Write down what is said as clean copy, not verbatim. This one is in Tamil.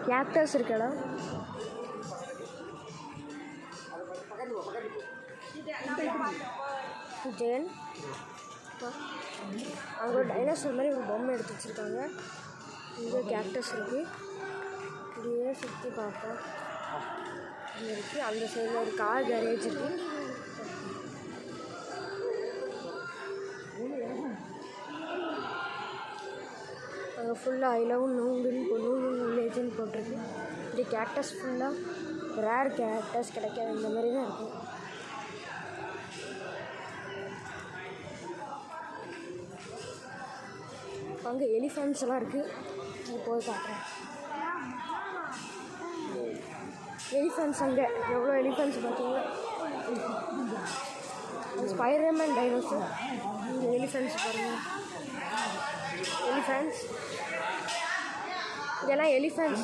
கேக்டஸ் இருக்கடா. ஜெயன் அங்கே ஒரு டைனோசர் மாதிரி ஒரு பொம்மை எடுத்து வச்சுருக்காங்க. இங்கே கேக்டஸ் இருக்குது. இப்படியே சுற்றி பார்ப்போம். இங்கே இருக்குது. அந்த சைடில் ஒரு கார் கேரேஜ் இருக்குது. அங்கே ஃபுல்லாக ஐ லவ் நூங்குன்னு வில்லேஜுன்னு போட்டிருக்கு. இப்படி கேக்டஸ் ஃபுல்லாக ரேர் கேக்டஸ் கிடைக்காது, இந்த மாதிரி தான் இருக்கும். அங்கே எலிஃபென்ட்ஸ் எல்லாம் இருக்குது. போய் பார்க்குறேன். எலிஃபென்ட்ஸ் அங்கே எவ்வளோ எலிஃபென்ட்ஸ் பார்த்தீங்கன்னா ஸ்பைடர்மேன் டைனோசர். இங்கே எலிஃபென்ட்ஸ் பாருங்கள். எலிஃபென்ட்ஸ் இதெல்லாம் எலிஃபென்ட்ஸ்.